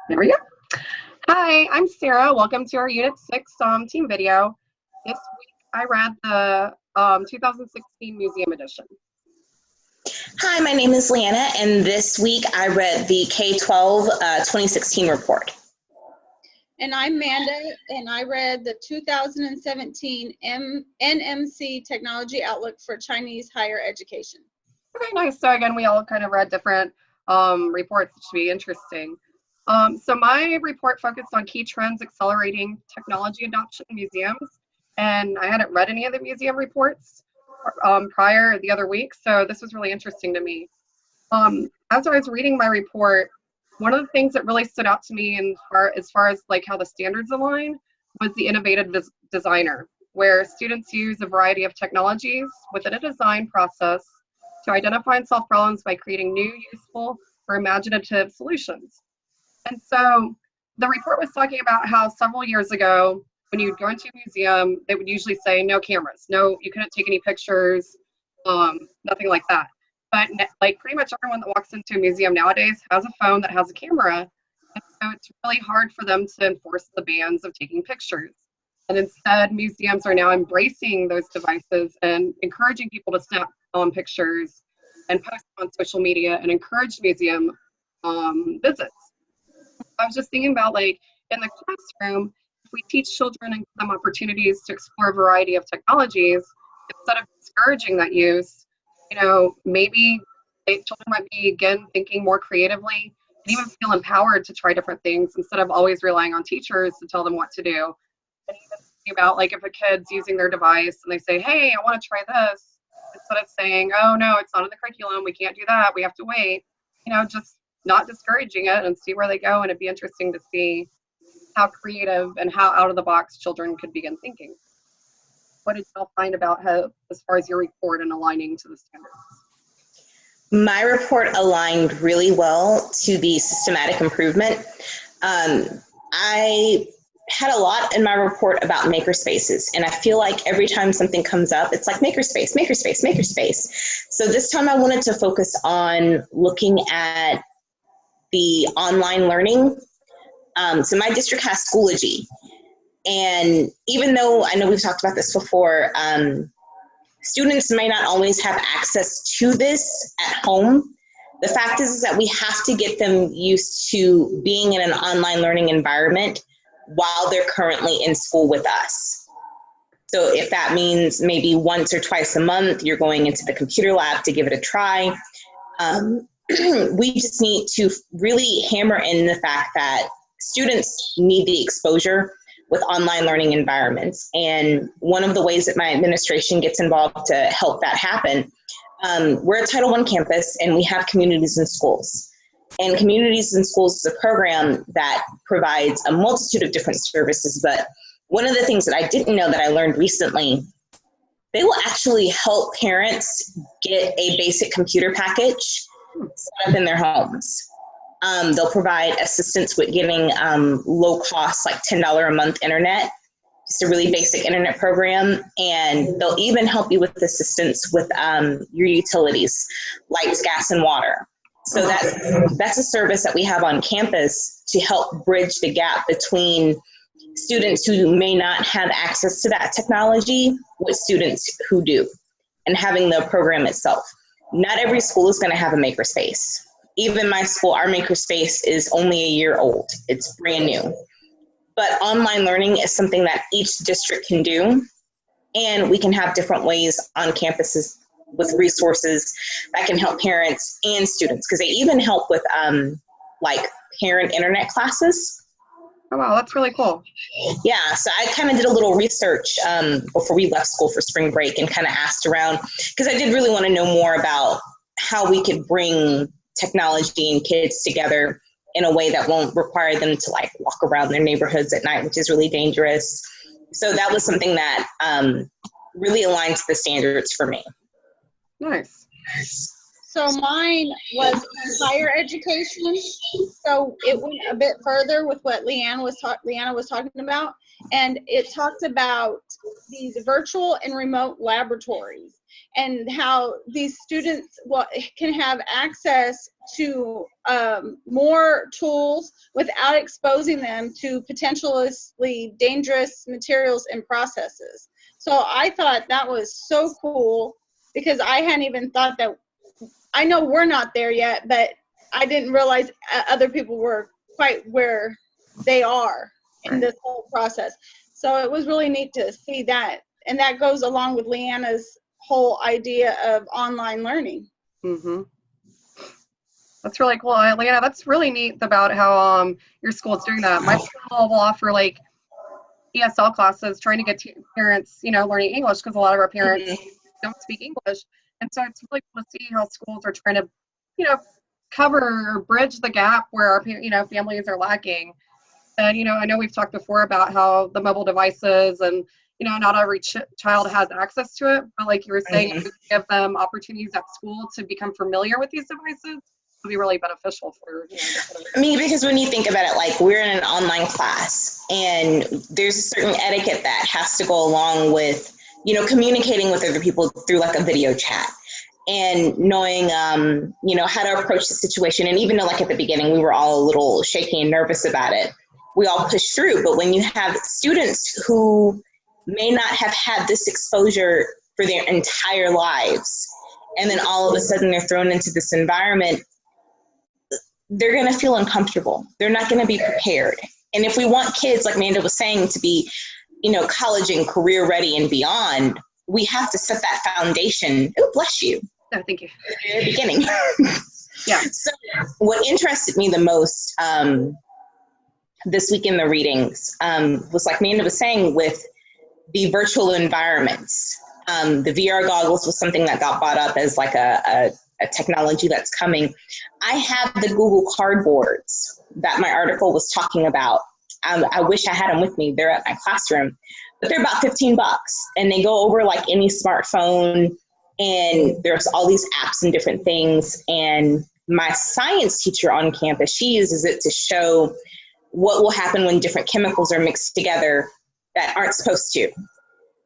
There we go. Hi, I'm Sarah. Welcome to our Unit 6 team video. This week I read the 2016 Museum Edition. Hi, my name is Leanna, and this week I read the K-12 2016 report. And I'm Manda, and I read the 2017 NMC Technology Outlook for Chinese Higher Education. Okay, nice. So again, we all kind of read different reports, which should be interesting. So my report focused on key trends accelerating technology adoption in museums, and I hadn't read any of the museum reports prior the other week, so this was really interesting to me. As I was reading my report, one of the things that really stood out to me as far as like how the standards align was the innovative designer, where students use a variety of technologies within a design process to identify and solve problems by creating new, useful, or imaginative solutions. And so the report was talking about how several years ago, when you'd go into a museum, they would usually say no cameras, no, you couldn't take any pictures, nothing like that. But like pretty much everyone that walks into a museum nowadays has a phone that has a camera. And so it's really hard for them to enforce the bans of taking pictures. And instead, museums are now embracing those devices and encouraging people to snap pictures and post on social media and encourage museum visits. I was just thinking about, like, in the classroom, if we teach children and give them opportunities to explore a variety of technologies, instead of discouraging that use, maybe children might be, again, thinking more creatively and even feel empowered to try different things instead of always relying on teachers to tell them what to do. And even thinking about, like, if a kid's using their device and they say, hey, I want to try this, instead of saying, oh, no, it's not in the curriculum, we can't do that, we have to wait, just not discouraging it and see where they go. And it'd be interesting to see how creative and how out of the box children could begin thinking. What did y'all find about how, as far as your report and aligning to the standards? My report aligned really well to the systematic improvement. I had a lot in my report about makerspaces, and I feel like every time something comes up, it's like makerspace, makerspace, makerspace. So this time I wanted to focus on looking at the online learning. So my district has Schoology. And even though I know we've talked about this before, students may not always have access to this at home. The fact is that we have to get them used to being in an online learning environment while they're currently in school with us. So if that means maybe once or twice a month, you're going into the computer lab to give it a try. We just need to really hammer in the fact that students need the exposure with online learning environments. And one of the ways that my administration gets involved to help that happen, we're a Title I campus and we have Communities in Schools. And Communities in Schools is a program that provides a multitude of different services. But one of the things that I didn't know that I learned recently, they will actually help parents get a basic computer package set up in their homes. They'll provide assistance with getting low cost, like $10 a month internet, just a really basic internet program. And they'll even help you with assistance with your utilities, lights, gas, and water. So that's a service that we have on campus to help bridge the gap between students who may not have access to that technology with students who do, and having the program itself. Not every school is going to have a makerspace. Even my school, our makerspace is only a year old. It's brand new. But online learning is something that each district can do. And we can have different ways on campuses with resources that can help parents and students, because they even help with like parent internet classes. Oh, wow, that's really cool. Yeah, so I kind of did a little research before we left school for spring break and kind of asked around, because I did really want to know more about how we could bring technology and kids together in a way that won't require them to like walk around their neighborhoods at night, which is really dangerous. So that was something that really aligned to the standards for me. Nice. So mine was higher education. So it went a bit further with what Leanna was talking about. And it talked about these virtual and remote laboratories and how these students can have access to more tools without exposing them to potentially dangerous materials and processes. So I thought that was so cool, because I hadn't even thought that. I know we're not there yet, but I didn't realize other people were quite where they are in this whole process. So it was really neat to see that. And that goes along with Leanna's whole idea of online learning. Mm-hmm. That's really cool. Leanna, that's really neat about how your school is doing that. My school will offer like ESL classes, trying to get parents, learning English, because a lot of our parents don't speak English. And so it's really cool to see how schools are trying to, cover or bridge the gap where our, families are lacking. And, I know we've talked before about how the mobile devices and, not every child has access to it. But like you were saying, if we give them opportunities at school to become familiar with these devices, it'll be really beneficial for, I mean, because when you think about it, like we're in an online class and there's a certain etiquette that has to go along with, communicating with other people through like a video chat and knowing, how to approach the situation. And even though like at the beginning, we were all a little shaky and nervous about it, we all pushed through. But when you have students who may not have had this exposure for their entire lives, and then all of a sudden they're thrown into this environment, they're going to feel uncomfortable. They're not going to be prepared. And if we want kids, like Amanda was saying, to be, college and career ready and beyond, we have to set that foundation. Oh, bless you. Oh, thank you. At the very beginning. Yeah. So what interested me the most this week in the readings was, like Amanda was saying, with the virtual environments. The VR goggles was something that got brought up as like a technology that's coming. I have the Google Cardboards that my article was talking about. I wish I had them with me. They're at my classroom, but they're about $15, and they go over like any smartphone, and there's all these apps and different things. And my science teacher on campus, she uses it to show what will happen when different chemicals are mixed together that aren't supposed to.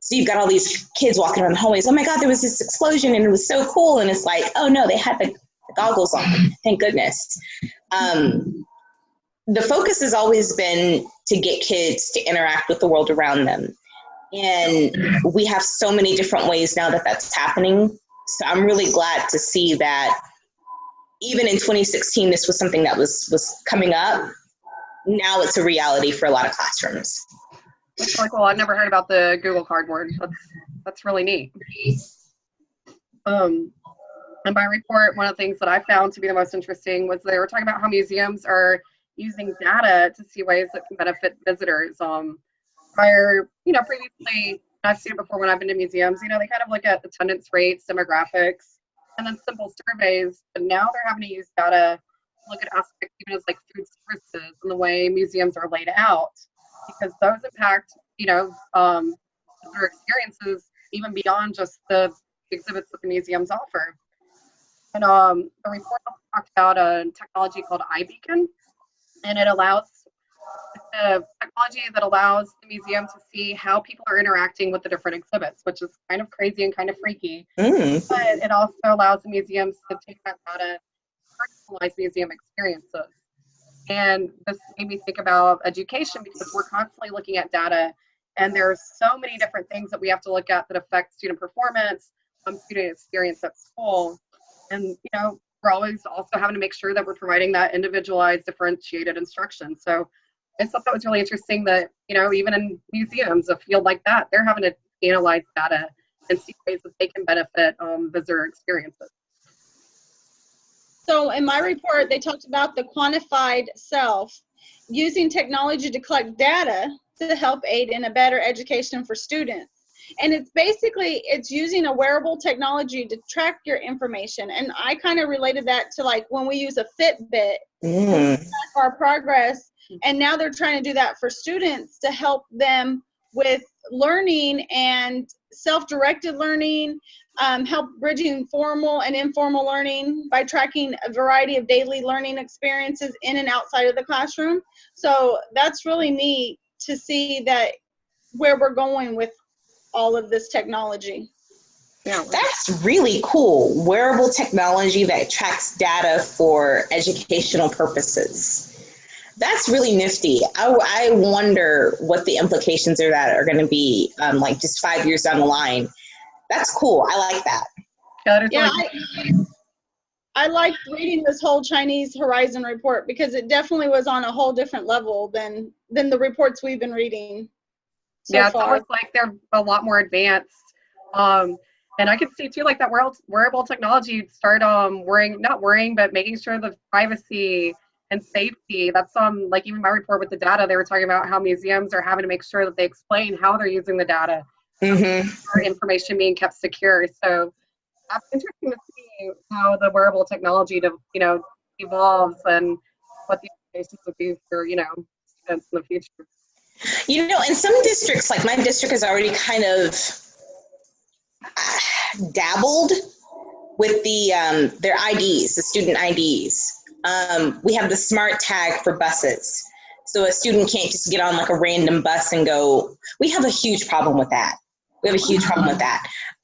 So you've got all these kids walking around the hallways. Oh my God, there was this explosion and it was so cool. And it's like, oh no, they had the goggles on. Thank goodness. The focus has always been to get kids to interact with the world around them. And we have so many different ways now that that's happening. So I'm really glad to see that even in 2016, this was something that was coming up. Now it's a reality for a lot of classrooms. That's really cool. I've never heard about the Google Cardboard. That's really neat. In my report, one of the things that I found to be the most interesting was they were talking about how museums are using data to see ways that can benefit visitors. Previously, I've seen it before when I've been to museums, they kind of look at attendance rates, demographics, and then simple surveys. But now they're having to use data to look at aspects even as like food services and the way museums are laid out, because those impact, their experiences even beyond just the exhibits that the museums offer. And the report talked about a technology called iBeacon, and it allows the technology that allows the museum to see how people are interacting with the different exhibits, which is kind of crazy and kind of freaky. But it also allows the museums to take that data, personalize museum experiences. And this made me think about education, because we're constantly looking at data, and there's so many different things that we have to look at that affect student performance, student experience at school. And, we're always also having to make sure that we're providing that individualized, differentiated instruction. So I thought that was really interesting that, even in museums, a field like that, they're having to analyze data and see ways that they can benefit visitor experiences. So in my report, they talked about the quantified self, using technology to collect data to help aid in a better education for students. And it's using a wearable technology to track your information. And I kind of related that to like when we use a Fitbit to track our progress. And now they're trying to do that for students to help them with learning and self-directed learning, help bridging formal and informal learning by tracking a variety of daily learning experiences in and outside of the classroom. So that's really neat to see that where we're going with all of this technology. Yeah, that's really cool. Wearable technology that tracks data for educational purposes. That's really nifty. I wonder what the implications of that are going to be, like just 5 years down the line. That's cool. I like that. Yeah, I liked reading this whole Chinese Horizon report because it definitely was on a whole different level than the reports we've been reading so it's far. almost like they're a lot more advanced. And I could see too, like that wearable technology start not worrying, but making sure the privacy and safety. That's like even my report with the data, they were talking about how museums are having to make sure that they explain how they're using the data, for information being kept secure. So that's interesting to see how the wearable technology evolves and what the implications would be for students in the future. In some districts, like my district has already kind of dabbled with their IDs, the student IDs. We have the smart tag for buses. So a student can't just get on like a random bus and go. We have a huge problem with that.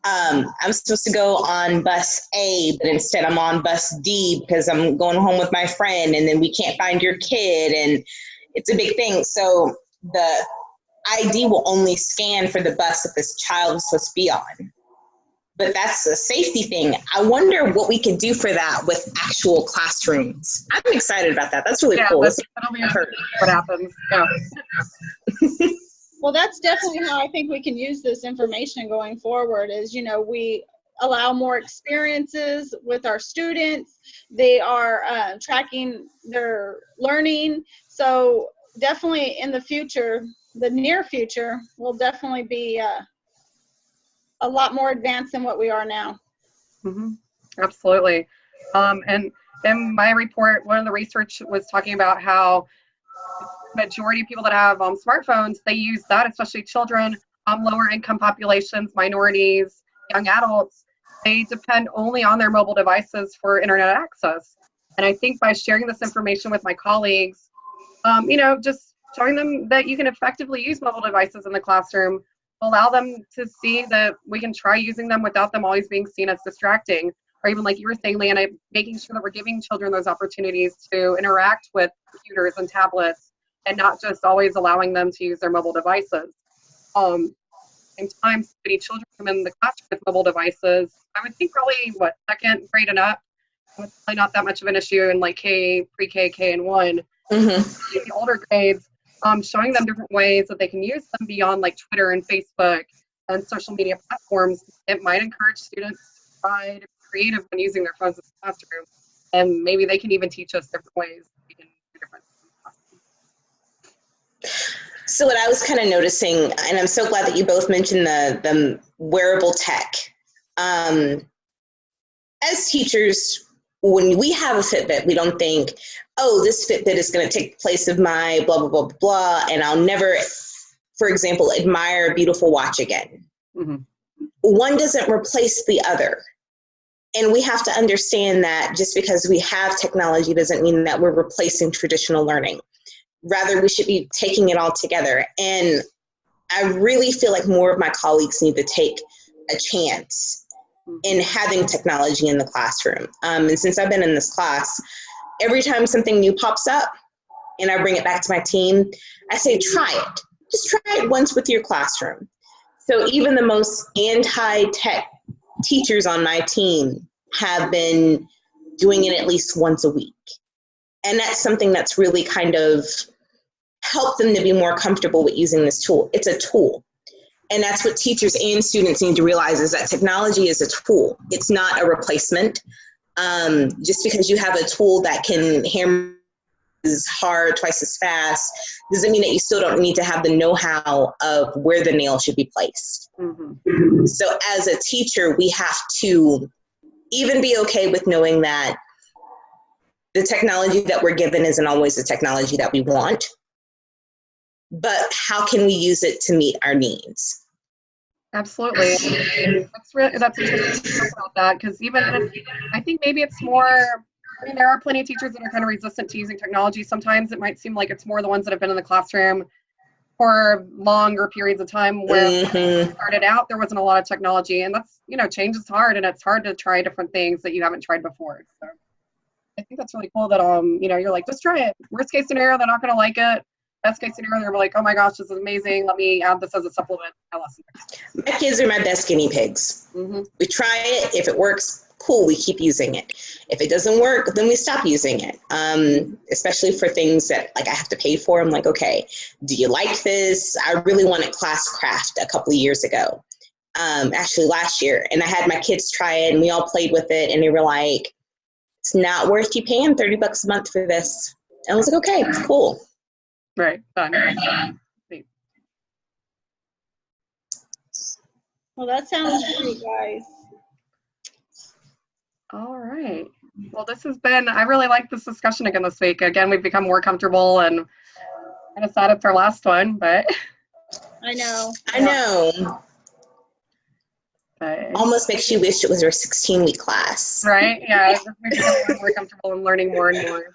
I'm supposed to go on bus A, but instead I'm on bus D because I'm going home with my friend, and then we can't find your kid, and it's a big thing. So the ID will only scan for the bus that this child is supposed to be on. But that's a safety thing. I wonder what we could do for that with actual classrooms. I'm excited about that. That's really cool. That'll be what happens. Yeah. Well, that's definitely how I think we can use this information going forward is, we allow more experiences with our students. They are tracking their learning. So definitely in the future, the near future, will definitely be a lot more advanced than what we are now. Mm-hmm. Absolutely. And in my report, one of the research was talking about how majority of people that have smartphones, they use that, especially children, lower income populations, minorities, young adults, they depend only on their mobile devices for internet access. And I think by sharing this information with my colleagues, just showing them that you can effectively use mobile devices in the classroom, allow them to see that we can try using them without them always being seen as distracting. Or even like you were saying, Leanna, making sure that we're giving children those opportunities to interact with computers and tablets and not just always allowing them to use their mobile devices. Sometimes many children come in the classroom with mobile devices. I would think probably, second grade and up, it's probably not that much of an issue in like pre-K, K, and 1. Mm-hmm. In the older grades, showing them different ways that they can use them beyond like Twitter and Facebook and social media platforms, it might encourage students to try to be creative when using their phones in the classroom. And maybe they can even teach us different ways we can do different things. So what I was kind of noticing, and I'm so glad that you both mentioned the wearable tech. As teachers, when we have a Fitbit, we don't think, oh, this Fitbit is going to take the place of my blah, blah, blah, blah, and I'll never, for example, admire a beautiful watch again. Mm-hmm. One doesn't replace the other. And we have to understand that just because we have technology doesn't mean that we're replacing traditional learning. Rather, we should be taking it all together. And I really feel like more of my colleagues need to take a chance in having technology in the classroom. And since I've been in this class, every time something new pops up and I bring it back to my team, I say, try it. Just try it once with your classroom. So even the most anti-tech teachers on my team have been doing it at least once a week. And that's something that's really kind of helped them to be more comfortable with using this tool. It's a tool. And that's what teachers and students need to realize is that technology is a tool. It's not a replacement. Just because you have a tool that can hammer as hard, twice as fast, doesn't mean that you still don't need to have the know-how of where the nail should be placed. Mm-hmm. So as a teacher, we have to even be okay with knowing that the technology that we're given isn't always the technology that we want. but how can we use it to meet our needs? Absolutely. That's interesting to talk about that, because even if, I think maybe it's more, I mean, there are plenty of teachers that are kind of resistant to using technology. Sometimes it might seem like it's more the ones that have been in the classroom for longer periods of time, where when it started out, there wasn't a lot of technology, and that's, change is hard, and it's hard to try different things that you haven't tried before. So I think that's really cool that, you're like, just try it. Worst case scenario, they're not going to like it. Best case scenario, they're like, oh my gosh, this is amazing. Let me add this as a supplement to my lesson. My kids are my best guinea pigs. We try it. If it works, cool, we keep using it. If it doesn't work, then we stop using it. Especially for things that like I have to pay for. I'm like, okay, do you like this? I really wanted class craft a couple of years ago. Actually last year. And I had my kids try it and we all played with it and they were like, it's not worth you paying $30 a month for this. And I was like, okay, cool. Right, done. Well, that sounds great, guys. All right. Well, this has been, I really like this discussion again this week. Again, we've become more comfortable, and kind of sad it's our last one, but. I know. But, almost makes you wish it was our 16-week class. Right? Yeah, it's just becoming more comfortable and learning more and more.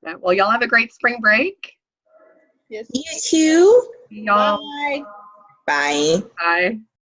Yeah. Well, y'all have a great spring break. Yes. You too. Y'all. Bye. Bye. Bye.